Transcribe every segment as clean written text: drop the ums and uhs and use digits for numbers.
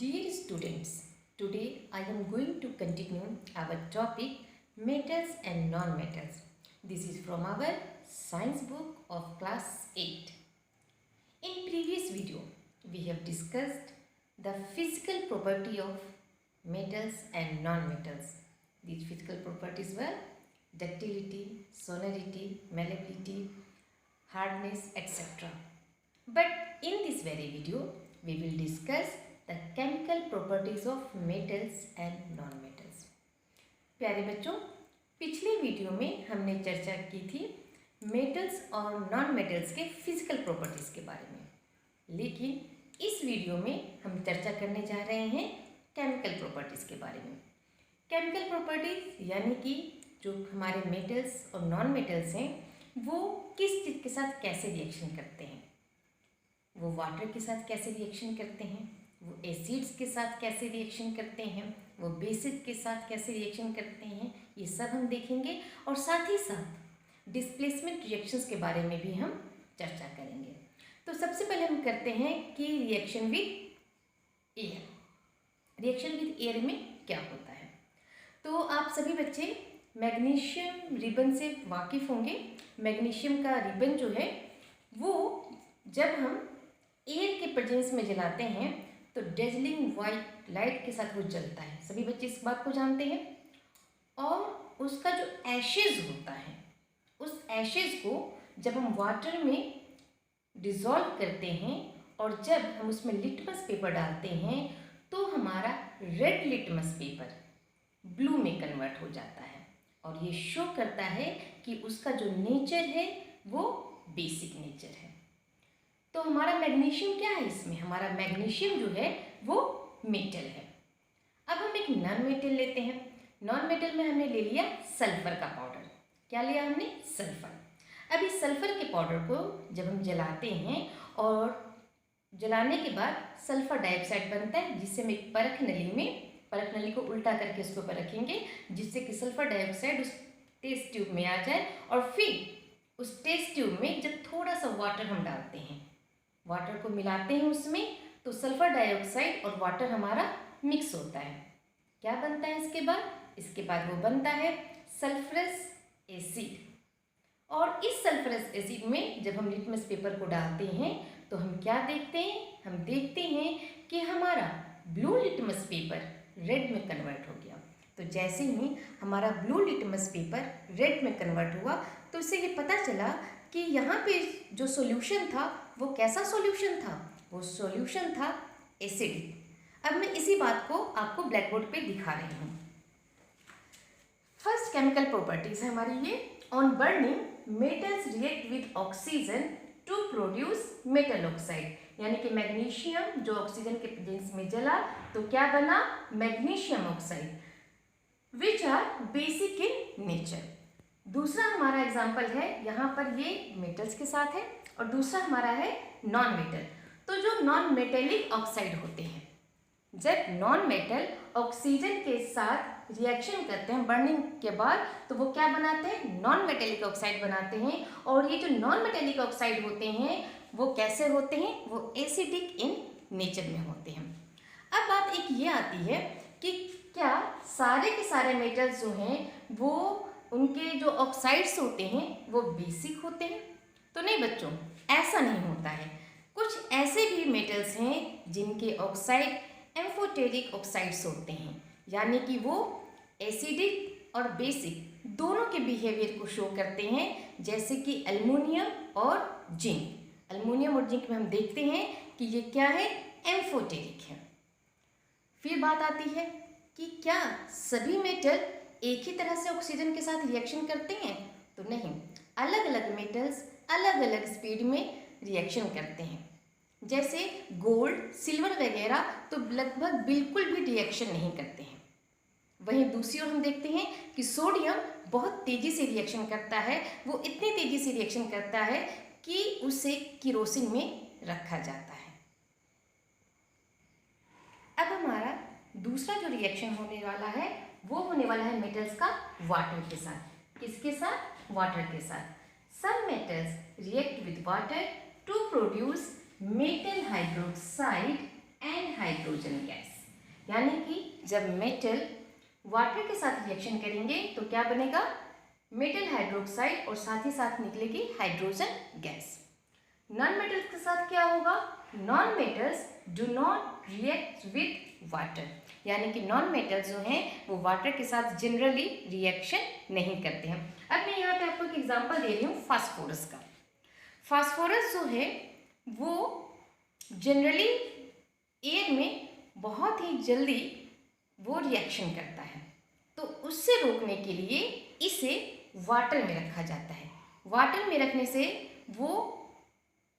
Dear students, today I am going to continue our topic metals and non-metals. This is from our science book of class 8. In previous video, we have discussed the physical property of metals and non-metals. These physical properties were ductility, sonority, malleability, hardness, etc. But in this very video, we will discuss the chemical properties of metals and non-metals. प्यारे बच्चों, पिछले video में हमने चर्चा की थी metals और non metals के फिजिकल प्रॉपर्टीज़ के बारे में, लेकिन इस वीडियो में हम चर्चा करने जा रहे हैं केमिकल प्रॉपर्टीज़ के बारे में। केमिकल प्रॉपर्टीज़ यानी कि जो हमारे मेटल्स और नॉन मेटल्स हैं वो किस चीज़ के साथ कैसे रिएक्शन करते हैं, वो वाटर के साथ कैसे रिएक्शन करते हैं, वो एसिड्स के साथ कैसे रिएक्शन करते हैं, वो बेसिस के साथ कैसे रिएक्शन करते हैं, ये सब हम देखेंगे। और साथ ही साथ डिस्प्लेसमेंट रिएक्शंस के बारे में भी हम चर्चा करेंगे। तो सबसे पहले हम करते हैं कि reaction with air. Reaction with air में क्या होता है? तो आप सभी बच्चे मैग्नीशियम रिबन से वाकिफ़ होंगे। मैग्नीशियम का रिबन जो है वो जब हम एयर के प्रेजेंस में जलाते हैं तो डेजलिंग वाइट लाइट के साथ वो जलता है। सभी बच्चे इस बात को जानते हैं। और उसका जो एशेज होता है, उस एशेज को जब हम वाटर में डिज़ोल्व करते हैं और जब हम उसमें लिटमस पेपर डालते हैं तो हमारा रेड लिटमस पेपर ब्लू में कन्वर्ट हो जाता है। और ये शो करता है कि उसका जो नेचर है वो बेसिक नेचर है। तो हमारा मैग्नीशियम क्या है इसमें? हमारा मैग्नीशियम जो है वो मेटल है। अब हम एक नॉन मेटल लेते हैं। नॉन मेटल में हमने ले लिया सल्फर का पाउडर। क्या लिया हमने? सल्फर। अब इस सल्फर के पाउडर को जब हम जलाते हैं और जलाने के बाद सल्फर डाइऑक्साइड बनता है, जिससे हम एक परख नली को उल्टा करके उसके ऊपर रखेंगे, जिससे कि सल्फर डाइऑक्साइड उस टेस्ट ट्यूब में आ जाए। और फिर उस टेस्ट ट्यूब में जब थोड़ा सा वाटर हम डालते हैं, वाटर को मिलाते हैं उसमें, तो सल्फर डाइऑक्साइड और वाटर हमारा मिक्स होता है। क्या बनता है इसके बाद? इसके बाद वो बनता है सल्फरस एसिड। और इस सल्फरस एसिड में जब हम लिटमस पेपर को डालते हैं तो हम क्या देखते हैं? हम देखते हैं कि हमारा ब्लू लिटमस पेपर रेड में कन्वर्ट हो गया। तो जैसे ही हमारा ब्लू लिटमस पेपर रेड में कन्वर्ट हुआ तो इससे ये पता चला कि यहाँ पे जो सॉल्यूशन था वो कैसा सॉल्यूशन था? वो सॉल्यूशन था एसिडिक। अब मैं इसी बात को आपको ब्लैक बोर्ड पे दिखा रही हूँ। फर्स्ट केमिकल प्रॉपर्टीज है हमारी ये। On burning metals react with oxygen to produce metal oxide, यानी कि मैग्नीशियम जो ऑक्सीजन के प्रेजेंस में जला तो क्या बना? Magnesium oxide, which are basic in nature. दूसरा हमारा एग्जाम्पल है, यहाँ पर ये मेटल्स के साथ है और दूसरा हमारा है नॉन मेटल। तो जो नॉन मेटेलिक ऑक्साइड होते हैं, जब नॉन मेटल ऑक्सीजन के साथ रिएक्शन करते हैं बर्निंग के बाद तो वो क्या बनाते हैं? नॉन मेटेलिक ऑक्साइड बनाते हैं। और ये जो नॉन मेटेलिक ऑक्साइड होते हैं वो कैसे होते हैं? वो एसिडिक इन नेचर में होते हैं। अब बात एक ये आती है कि क्या सारे के सारे मेटल्स जो हैं वो उनके जो ऑक्साइड्स होते हैं वो बेसिक होते हैं? तो नहीं बच्चों, ऐसा नहीं होता है। कुछ ऐसे भी मेटल्स हैं जिनके ऑक्साइड एम्फोटेरिक ऑक्साइड्स होते हैं, यानी कि वो एसिडिक और बेसिक दोनों के बिहेवियर को शो करते हैं, जैसे कि एल्युमिनियम और जिंक। एल्युमिनियम और जिंक में हम देखते हैं कि ये क्या है? एम्फोटेरिक है। फिर बात आती है कि क्या सभी मेटल एक ही तरह से ऑक्सीजन के साथ रिएक्शन करते हैं? तो नहीं, अलग अलग मेटल्स अलग अलग स्पीड में रिएक्शन करते हैं। जैसे गोल्ड, सिल्वर वगैरह तो लगभग बिल्कुल भी रिएक्शन नहीं करते हैं। वहीं दूसरी ओर हम देखते हैं कि सोडियम बहुत तेज़ी से रिएक्शन करता है। वो इतनी तेज़ी से रिएक्शन करता है कि उसे किरोसिन में रखा जाता है। अब हमारा दूसरा जो रिएक्शन होने वाला है वो होने वाला है मेटल्स का वाटर के साथ। किसके साथ? वाटर के साथ। Some metals react with water to produce metal hydroxide and hydrogen gas. यानी कि जब मेटल वाटर के साथ रिएक्शन करेंगे तो क्या बनेगा, मेटल हाइड्रोक्साइड और साथ ही साथ निकलेगी हाइड्रोजन गैस। नॉन मेटल्स के साथ क्या होगा, non metals do not react with water, यानी कि नॉन मेटल्स जो हैं वो वाटर के साथ जनरली रिएक्शन नहीं करते हैं। अब मैं यहाँ पे आपको एक एग्जांपल दे रही हूँ फास्फोरस का। फास्फोरस जो है वो जनरली एयर में बहुत ही जल्दी वो रिएक्शन करता है, तो उससे रोकने के लिए इसे वाटर में रखा जाता है। वाटर में रखने से वो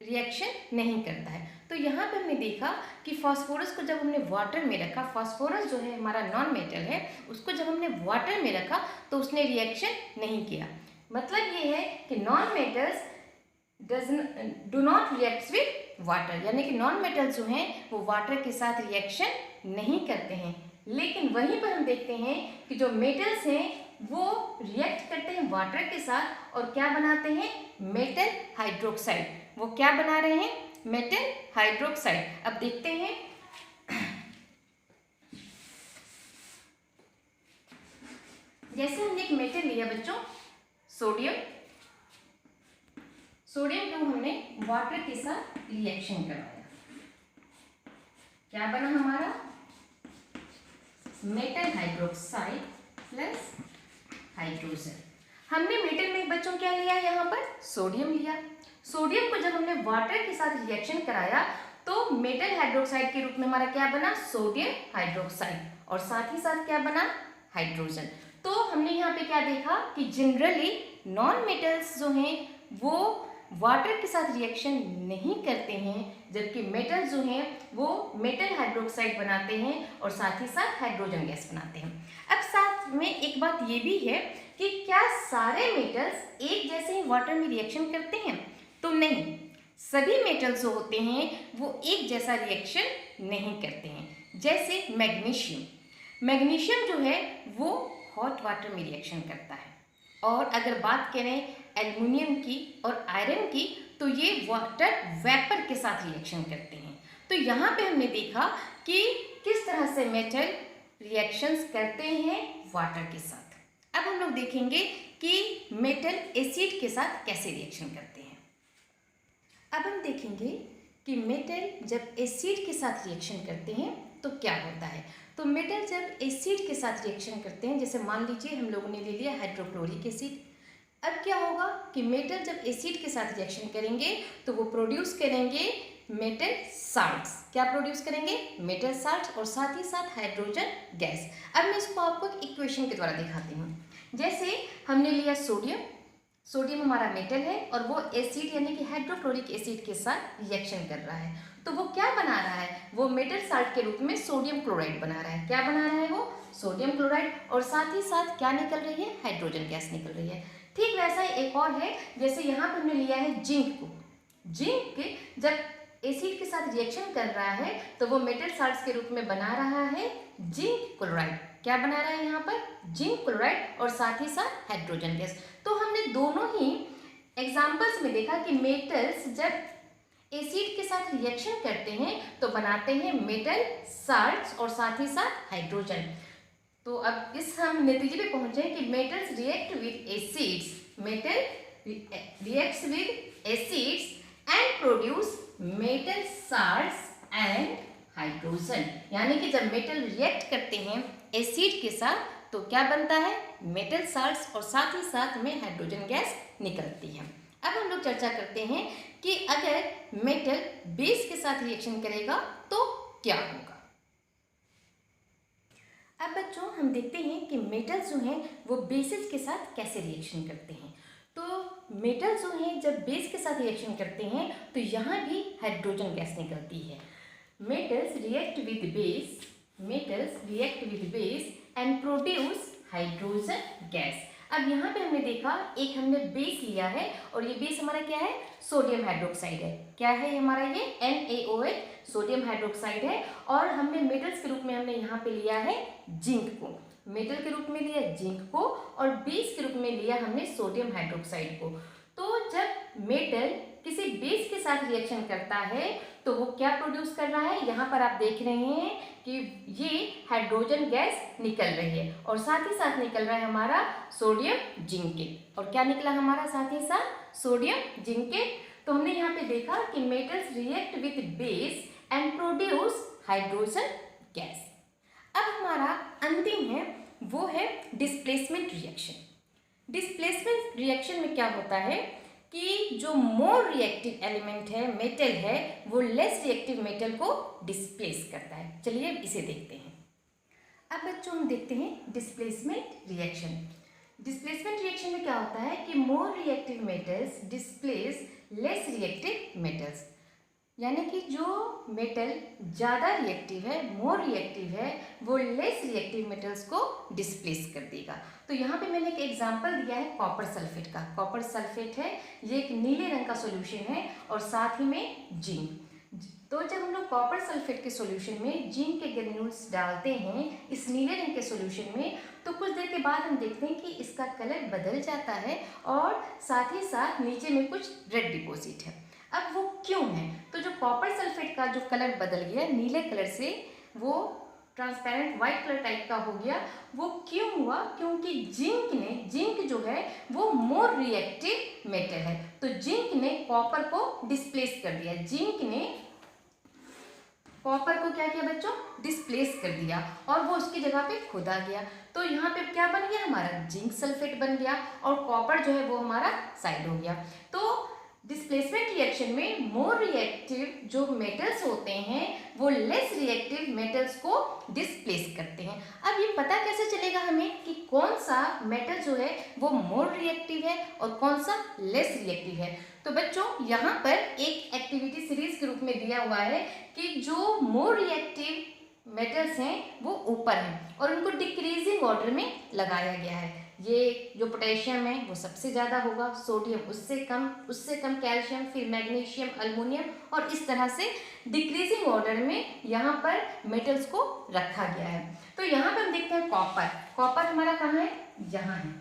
रिएक्शन नहीं करता है। तो यहाँ पर हमने देखा कि फास्फोरस को जब हमने वाटर में रखा, फास्फोरस जो है हमारा नॉन मेटल है, उसको जब हमने वाटर में रखा तो उसने रिएक्शन नहीं किया। मतलब ये है कि non metals do not react with water, यानी कि नॉन मेटल्स जो हैं वो वाटर के साथ रिएक्शन नहीं करते हैं। लेकिन वहीं पर हम देखते हैं कि जो मेटल्स हैं वो रिएक्ट करते हैं वाटर के साथ और क्या बनाते हैं, मेटल हाइड्रोक्साइड। वो क्या बना रहे हैं, मेटल हाइड्रोक्साइड। अब देखते हैं, जैसे हमने एक मेटल लिया बच्चों, सोडियम। सोडियम को हमने वाटर के साथ रिएक्शन करवाया, क्या बना हमारा, मेटल हाइड्रोक्साइड प्लस हाइड्रोजन। हमने मेटल में बच्चों क्या लिया, यहाँ पर सोडियम लिया। सोडियम को जब हमने वाटर के साथ रिएक्शन कराया तो मेटल हाइड्रोक्साइड के रूप में हमारा क्या बना, सोडियम हाइड्रोक्साइड, और साथ ही साथ क्या बना, हाइड्रोजन। तो हमने यहाँ पे क्या देखा कि जनरली नॉन मेटल्स जो हैं वो वाटर के साथ रिएक्शन नहीं करते हैं, जबकि मेटल्स जो हैं वो मेटल हाइड्रोक्साइड बनाते हैं और साथ ही साथ हाइड्रोजन गैस बनाते हैं। अब साथ में एक बात ये भी है कि क्या सारे मेटल्स एक जैसे ही वाटर में रिएक्शन करते हैं, तो नहीं, सभी मेटल्स जो होते हैं वो एक जैसा रिएक्शन नहीं करते हैं। जैसे मैग्नीशियम जो है वो हॉट वाटर में रिएक्शन करता है, और अगर बात करें एल्युमिनियम की और आयरन की तो ये वाटर वेपर के साथ रिएक्शन करते हैं। तो यहाँ पे हमने देखा कि किस तरह से मेटल रिएक्शंस करते हैं वाटर के साथ। अब हम लोग देखेंगे कि मेटल एसिड के साथ कैसे रिएक्शन करते हैं। अब हम देखेंगे कि मेटल जब एसिड के साथ रिएक्शन करते हैं तो क्या होता है। तो मेटल जब एसिड के साथ रिएक्शन करते हैं, जैसे मान लीजिए हम लोगों ने ले लिया हाइड्रोक्लोरिक एसिड। अब क्या होगा कि मेटल जब एसिड के साथ रिएक्शन करेंगे तो वो प्रोड्यूस करेंगे मेटल साल्ट्स। क्या प्रोड्यूस करेंगे, मेटल साल्ट्स, और साथ ही साथ हाइड्रोजन गैस। अब मैं इसको आपको एक इक्वेशन के द्वारा दिखाती हूँ। जैसे हमने लिया सोडियम हमारा मेटल है और वो एसिड यानी कि हाइड्रोक्लोरिक एसिड के साथ रिएक्शन कर रहा है, तो वो क्या बना रहा है, वो मेटल साल्ट के रूप में सोडियम क्लोराइड बना रहा है। क्या बना रहा है वो, सोडियम क्लोराइड, और साथ ही साथ क्या निकल रही है, हाइड्रोजन गैस निकल रही है। ठीक वैसा ही एक और है, जैसे यहाँ पर हमने लिया है जिंक को। जिंक जब एसिड के साथ रिएक्शन कर रहा है तो वो मेटल साल्ट्स के रूप में बना रहा है जिंक क्लोराइड। क्या बना रहा है यहाँ पर, जिंक क्लोराइड, और साथ ही साथ हाइड्रोजन गैस। तो हमने दोनों ही एग्जाम्पल्स में देखा कि मेटल्स जब एसिड के साथ रिएक्शन करते हैं तो बनाते हैं मेटल साल्ट्स और साथ ही साथ हाइड्रोजन। तो अब इस हम नतीजे पे पहुंचे कि metals react with acids, metal reacts with acids and produce metal salts and hydrogen. यानी कि जब मेटल रिएक्ट करते हैं एसिड के साथ तो क्या बनता है, मेटल साल्ट्स, और साथ ही साथ में हाइड्रोजन गैस निकलती है। अब हम लोग चर्चा करते हैं कि अगर मेटल बेस के साथ रिएक्शन करेगा तो क्या होगा। अब बच्चों हम देखते हैं कि मेटल्स जो हैं वो बेसिस के साथ कैसे रिएक्शन करते हैं। तो मेटल्स जो हैं जब बेस के साथ रिएक्शन करते हैं तो यहाँ भी हाइड्रोजन गैस निकलती है। Metals react with base and produce hydrogen gas. अब यहाँ पे हमने देखा, एक हमने बेस लिया है और ये बेस हमारा क्या है, सोडियम हाइड्रोक्साइड है। क्या है हमारा ये, NaOH सोडियम हाइड्रोक्साइड है। और हमने मेटल्स के रूप में हमने यहाँ पे लिया है जिंक को, मेटल के रूप में लिया जिंक को, और बेस के रूप में लिया हमने सोडियम हाइड्रोक्साइड को। तो जब मेटल किसी बेस के साथ रिएक्शन करता है तो वो क्या प्रोड्यूस कर रहा है, यहाँ पर आप देख रहे हैं कि ये हाइड्रोजन गैस निकल रही है और साथ ही साथ निकल रहा है हमारा सोडियम जिंकेट। और क्या निकला हमारा साथ ही साथ, सोडियम जिंकेट। तो हमने यहाँ पे देखा कि metals react with base and produce hydrogen gas. अब हमारा अंतिम है वो है डिस्प्लेसमेंट रिएक्शन। डिस्प्लेसमेंट रिएक्शन में क्या होता है कि जो मोर रिएक्टिव एलिमेंट है, मेटल है, वो लेस रिएक्टिव मेटल को डिस्प्लेस करता है। चलिए अब इसे देखते हैं। अब बच्चों हम देखते हैं डिस्प्लेसमेंट रिएक्शन। डिस्प्लेसमेंट रिएक्शन में क्या होता है कि more reactive metals displace less reactive metals, यानी कि जो मेटल ज़्यादा रिएक्टिव है, मोर रिएक्टिव है, वो लेस रिएक्टिव मेटल्स को डिस्प्लेस कर देगा। तो यहाँ पे मैंने एक एग्जांपल दिया है कॉपर सल्फेट का। कॉपर सल्फेट है, ये एक नीले रंग का सॉल्यूशन है और साथ ही में जिंक। तो जब हम लोग कॉपर सल्फेट के सॉल्यूशन में जिंक के ग्रेन्यूल्स डालते हैं इस नीले रंग के सॉल्यूशन में, तो कुछ देर के बाद हम देखते हैं कि इसका कलर बदल जाता है और साथ ही साथ नीचे में कुछ रेड डिपॉजिट है। अब वो क्यों है? तो जो कॉपर सल्फेट का जो कलर बदल गया नीले कलर से वो ट्रांसपेरेंट वाइट कलर टाइप का हो गया, वो क्यों हुआ? क्योंकि जिंक जो है वो मोर रिएक्टिव मेटल है, तो जिंक ने कॉपर को डिस्प्लेस कर दिया। जिंक ने कॉपर को क्या किया बच्चों? डिस्प्लेस कर दिया और वो उसकी जगह पे खुद आ गया। तो यहाँ पे क्या बन गया हमारा? जिंक सल्फेट बन गया और कॉपर जो है वो हमारा साइड हो गया। तो डिस्प्लेसमेंट रिएक्शन में मोर रिएक्टिव जो मेटल्स होते हैं वो लेस रिएक्टिव मेटल्स को डिस्प्लेस करते हैं। अब ये पता कैसे चलेगा हमें कि कौन सा मेटल जो है वो मोर रिएक्टिव है और कौन सा लेस रिएक्टिव है? तो बच्चों यहाँ पर एक एक्टिविटी सीरीज के रूप में दिया हुआ है कि जो मोर रिएक्टिव मेटल्स हैं वो ऊपर हैं और उनको डिक्रीजिंग ऑर्डर में लगाया गया है। ये जो पोटेशियम है वो सबसे ज़्यादा होगा, सोडियम उससे कम कैल्शियम, फिर मैग्नीशियम, अल्मोनियम, और इस तरह से डिक्रीजिंग ऑर्डर में यहाँ पर मेटल्स को रखा गया है। तो यहाँ पर हम देखते हैं कॉपर हमारा कहाँ है? यहाँ है।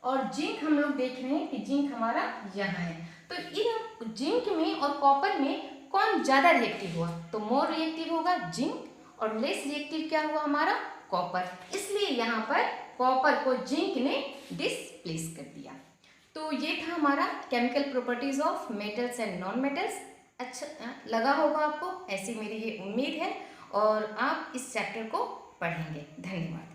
और जिंक हम लोग देख रहे हैं कि जिंक हमारा यहाँ है। तो इन जिंक में और कॉपर में कौन ज़्यादा रिएक्टिव हुआ? तो मोर रिएक्टिव होगा जिंक और लेस रिएक्टिव क्या हुआ हमारा? कॉपर। इसलिए यहाँ पर कॉपर को जिंक ने डिस्प्लेस कर दिया। तो ये था हमारा chemical properties of metals and non metals. अच्छा लगा होगा आपको, ऐसी मेरी ये उम्मीद है, और आप इस चैप्टर को पढ़ेंगे। धन्यवाद।